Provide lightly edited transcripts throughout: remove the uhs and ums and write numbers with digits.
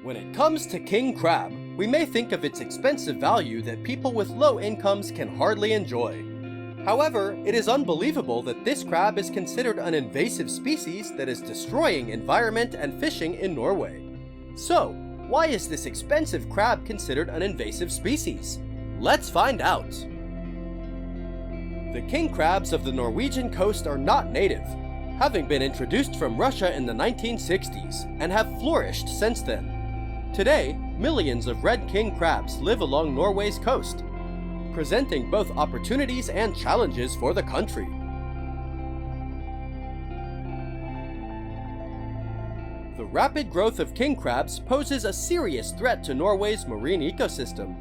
When it comes to king crab, we may think of its expensive value that people with low incomes can hardly enjoy. However, it is unbelievable that this crab is considered an invasive species that is destroying environment and fishing in Norway. So, why is this expensive crab considered an invasive species? Let's find out! The king crabs of the Norwegian coast are not native, having been introduced from Russia in the 1960s and have flourished since then. Today, millions of red king crabs live along Norway's coast, presenting both opportunities and challenges for the country. The rapid growth of king crabs poses a serious threat to Norway's marine ecosystem.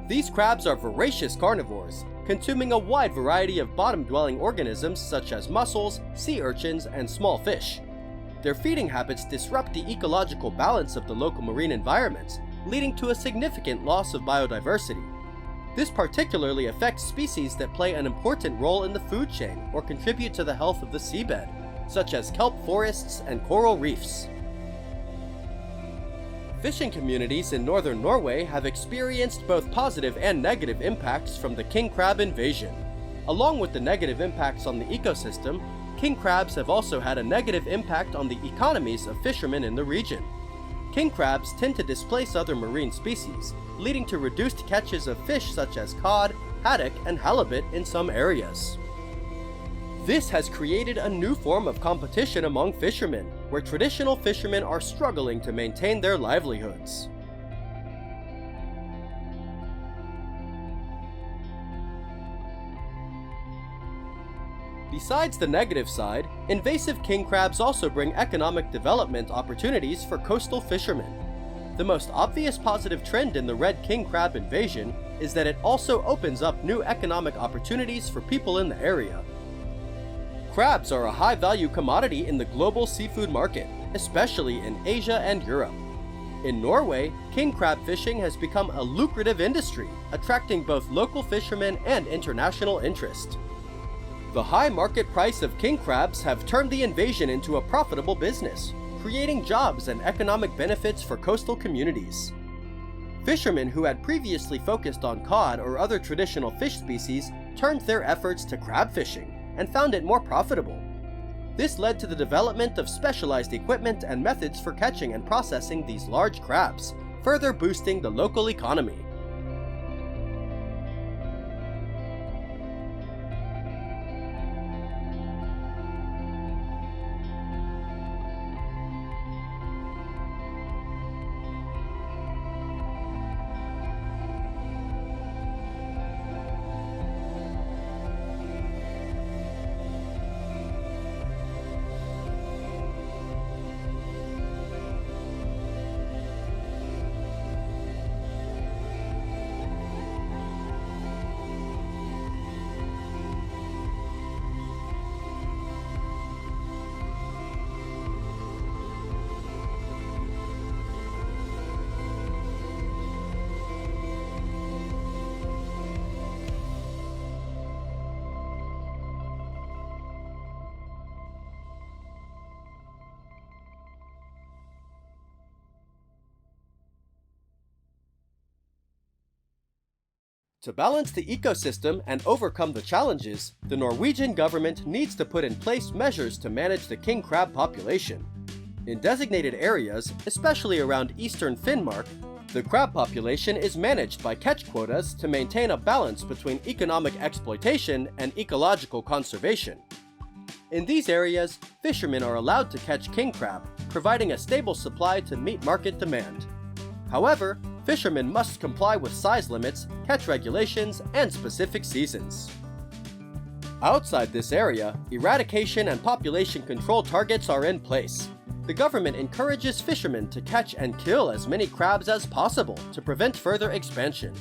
These crabs are voracious carnivores, consuming a wide variety of bottom-dwelling organisms such as mussels, sea urchins, and small fish. Their feeding habits disrupt the ecological balance of the local marine environments, leading to a significant loss of biodiversity. This particularly affects species that play an important role in the food chain or contribute to the health of the seabed, such as kelp forests and coral reefs. Fishing communities in northern Norway have experienced both positive and negative impacts from the king crab invasion. Along with the negative impacts on the ecosystem, king crabs have also had a negative impact on the economies of fishermen in the region. King crabs tend to displace other marine species, leading to reduced catches of fish such as cod, haddock, and halibut in some areas. This has created a new form of competition among fishermen, where traditional fishermen are struggling to maintain their livelihoods. Besides the negative side, invasive king crabs also bring economic development opportunities for coastal fishermen. The most obvious positive trend in the red king crab invasion is that it also opens up new economic opportunities for people in the area. Crabs are a high-value commodity in the global seafood market, especially in Asia and Europe. In Norway, king crab fishing has become a lucrative industry, attracting both local fishermen and international interest. The high market price of king crabs have turned the invasion into a profitable business, creating jobs and economic benefits for coastal communities. Fishermen who had previously focused on cod or other traditional fish species turned their efforts to crab fishing and found it more profitable. This led to the development of specialized equipment and methods for catching and processing these large crabs, further boosting the local economy. To balance the ecosystem and overcome the challenges, the Norwegian government needs to put in place measures to manage the king crab population. In designated areas, especially around eastern Finnmark, the crab population is managed by catch quotas to maintain a balance between economic exploitation and ecological conservation. In these areas, fishermen are allowed to catch king crab, providing a stable supply to meet market demand. However, fishermen must comply with size limits, catch regulations, and specific seasons. Outside this area, eradication and population control targets are in place. The government encourages fishermen to catch and kill as many crabs as possible to prevent further expansion.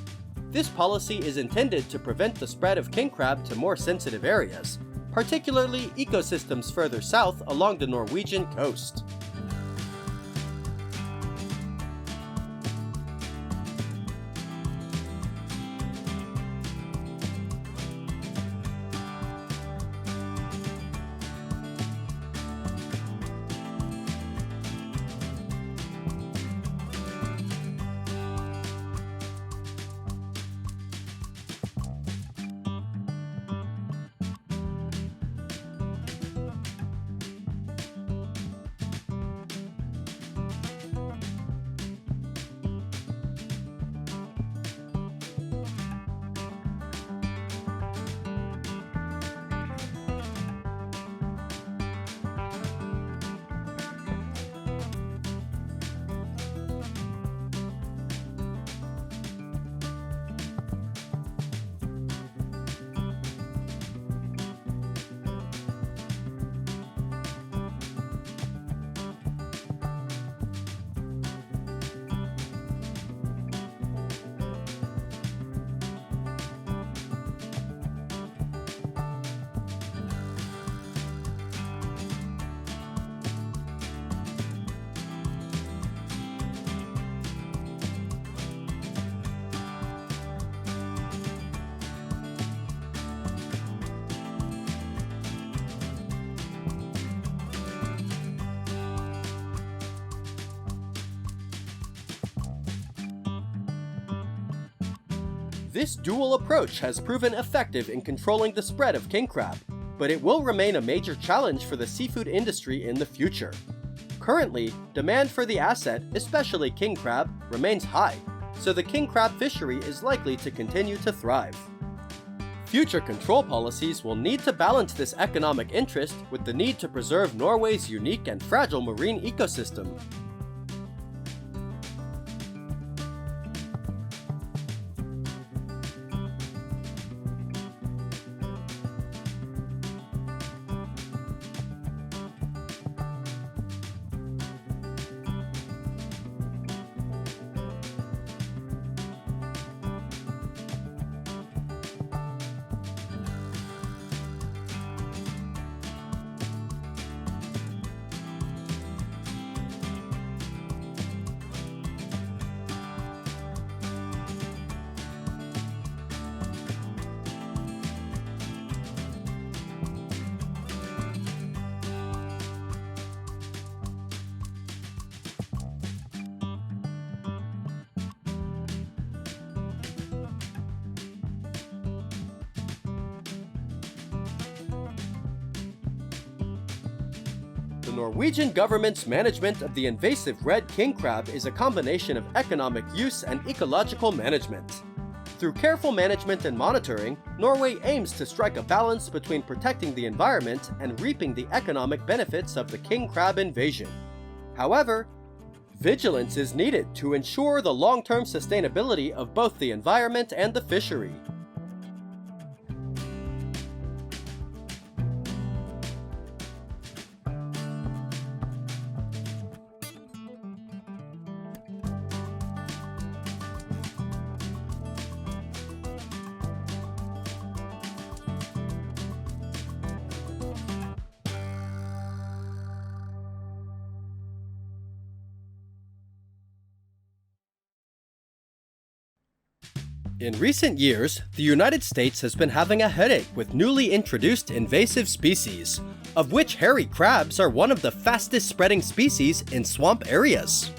This policy is intended to prevent the spread of king crab to more sensitive areas, particularly ecosystems further south along the Norwegian coast. This dual approach has proven effective in controlling the spread of king crab, but it will remain a major challenge for the seafood industry in the future. Currently, demand for the asset, especially king crab, remains high, so the king crab fishery is likely to continue to thrive. Future control policies will need to balance this economic interest with the need to preserve Norway's unique and fragile marine ecosystem. The Norwegian government's management of the invasive red king crab is a combination of economic use and ecological management. Through careful management and monitoring, Norway aims to strike a balance between protecting the environment and reaping the economic benefits of the king crab invasion. However, vigilance is needed to ensure the long-term sustainability of both the environment and the fishery. In recent years, the United States has been having a headache with newly introduced invasive species, of which hairy crabs are one of the fastest spreading species in swamp areas.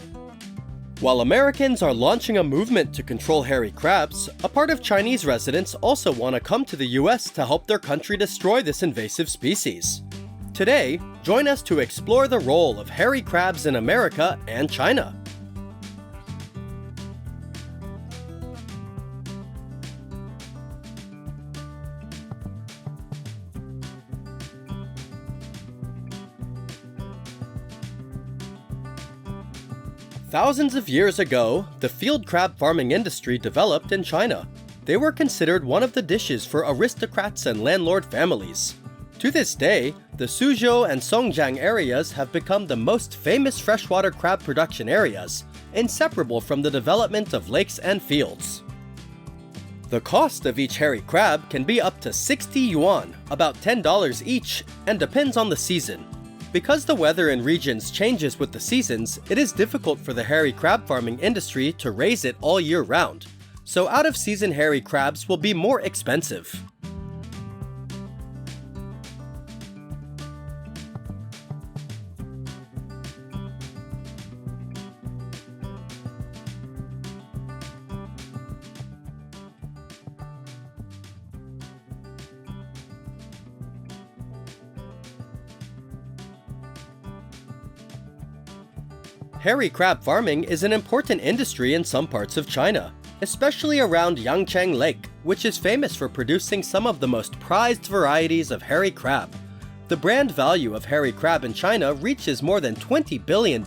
While Americans are launching a movement to control hairy crabs, a part of Chinese residents also want to come to the US to help their country destroy this invasive species. Today, join us to explore the role of hairy crabs in America and China. Thousands of years ago, the field crab farming industry developed in China. They were considered one of the dishes for aristocrats and landlord families. To this day, the Suzhou and Songjiang areas have become the most famous freshwater crab production areas, inseparable from the development of lakes and fields. The cost of each hairy crab can be up to 60 yuan, about $10 each, and depends on the season. Because the weather in regions changes with the seasons, it is difficult for the hairy crab farming industry to raise it all year round, so out-of-season hairy crabs will be more expensive. Hairy crab farming is an important industry in some parts of China, especially around Yangcheng Lake, which is famous for producing some of the most prized varieties of hairy crab. The brand value of hairy crab in China reaches more than $20 billion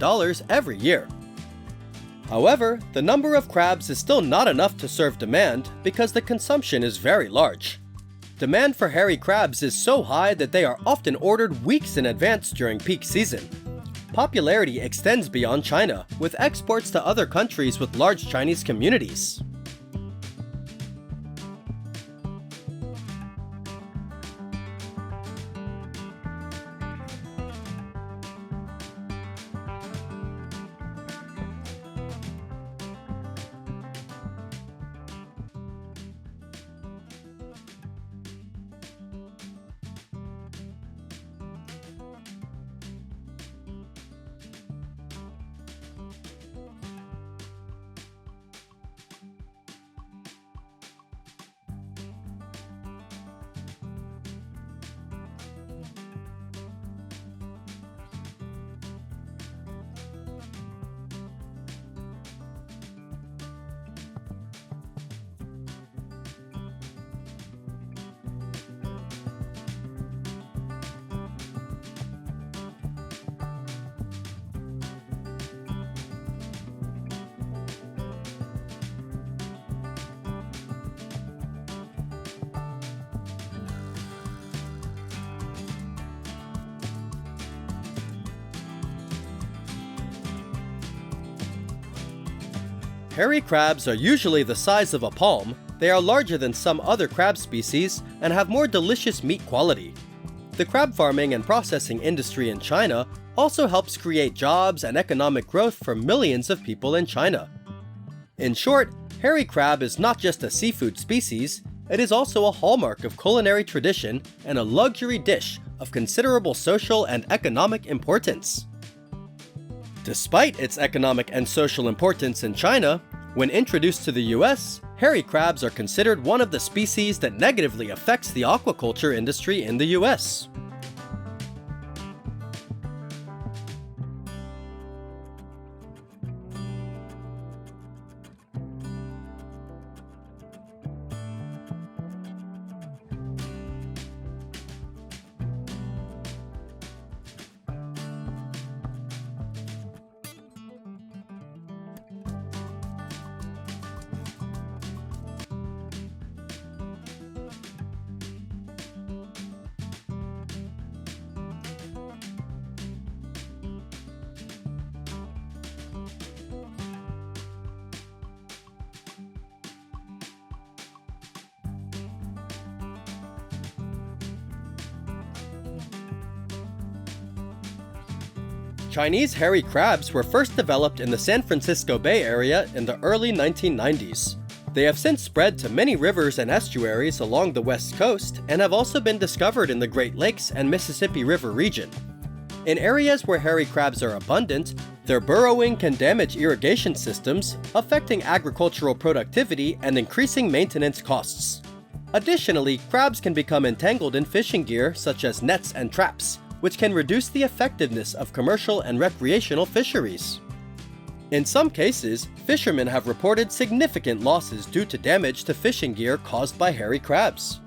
every year. However, the number of crabs is still not enough to serve demand because the consumption is very large. Demand for hairy crabs is so high that they are often ordered weeks in advance during peak season. Popularity extends beyond China, with exports to other countries with large Chinese communities. Hairy crabs are usually the size of a palm. They are larger than some other crab species and have more delicious meat quality. The crab farming and processing industry in China also helps create jobs and economic growth for millions of people in China. In short, hairy crab is not just a seafood species, it is also a hallmark of culinary tradition and a luxury dish of considerable social and economic importance. Despite its economic and social importance in China, when introduced to the US, hairy crabs are considered one of the species that negatively affects the aquaculture industry in the US. Chinese hairy crabs were first developed in the San Francisco Bay Area in the early 1990s. They have since spread to many rivers and estuaries along the West Coast and have also been discovered in the Great Lakes and Mississippi River region. In areas where hairy crabs are abundant, their burrowing can damage irrigation systems, affecting agricultural productivity and increasing maintenance costs. Additionally, crabs can become entangled in fishing gear such as nets and traps, which can reduce the effectiveness of commercial and recreational fisheries. In some cases, fishermen have reported significant losses due to damage to fishing gear caused by hairy crabs.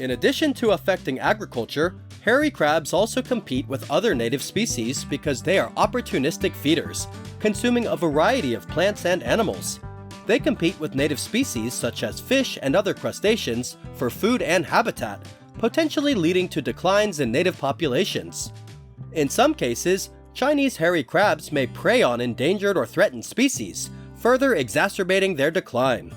In addition to affecting agriculture, hairy crabs also compete with other native species because they are opportunistic feeders, consuming a variety of plants and animals. They compete with native species such as fish and other crustaceans for food and habitat, potentially leading to declines in native populations. In some cases, Chinese hairy crabs may prey on endangered or threatened species, further exacerbating their decline.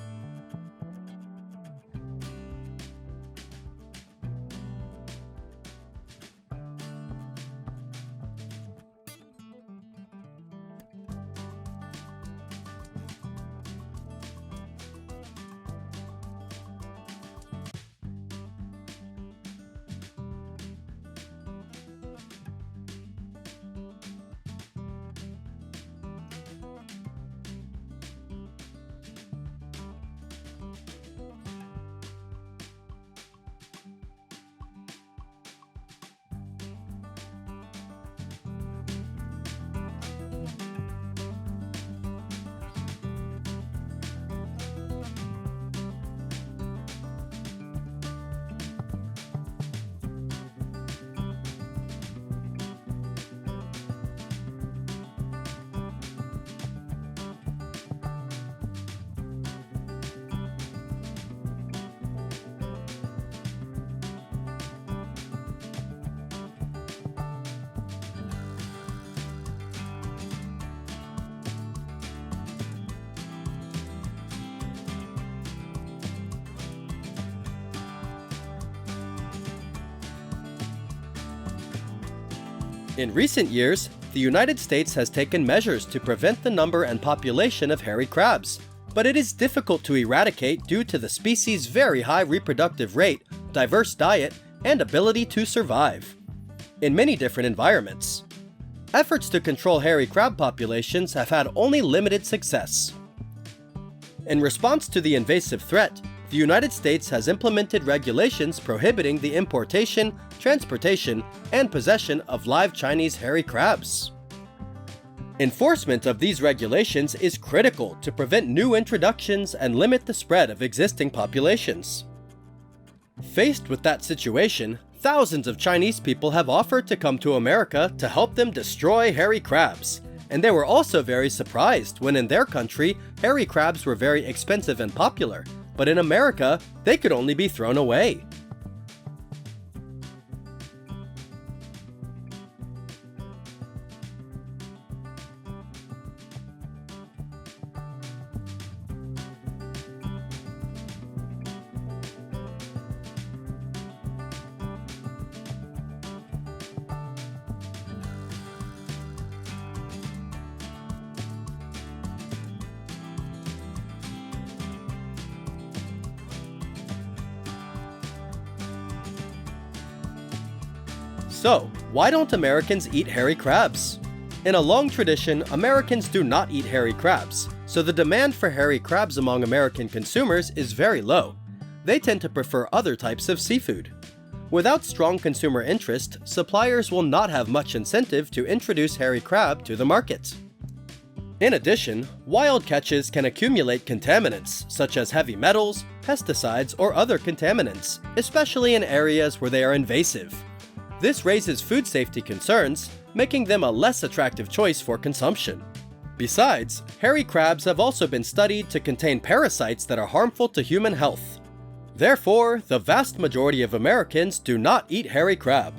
In recent years, the United States has taken measures to prevent the number and population of hairy crabs, but it is difficult to eradicate due to the species' very high reproductive rate, diverse diet, and ability to survive in many different environments. Efforts to control hairy crab populations have had only limited success. In response to the invasive threat, the United States has implemented regulations prohibiting the importation, transportation, and possession of live Chinese hairy crabs. Enforcement of these regulations is critical to prevent new introductions and limit the spread of existing populations. Faced with that situation, thousands of Chinese people have offered to come to America to help them destroy hairy crabs. And they were also very surprised when in their country, hairy crabs were very expensive and popular, but in America, they could only be thrown away. So, why don't Americans eat hairy crabs? In a long tradition, Americans do not eat hairy crabs, so the demand for hairy crabs among American consumers is very low. They tend to prefer other types of seafood. Without strong consumer interest, suppliers will not have much incentive to introduce hairy crab to the market. In addition, wild catches can accumulate contaminants such as heavy metals, pesticides, or other contaminants, especially in areas where they are invasive. This raises food safety concerns, making them a less attractive choice for consumption. Besides, hairy crabs have also been studied to contain parasites that are harmful to human health. Therefore, the vast majority of Americans do not eat hairy crab.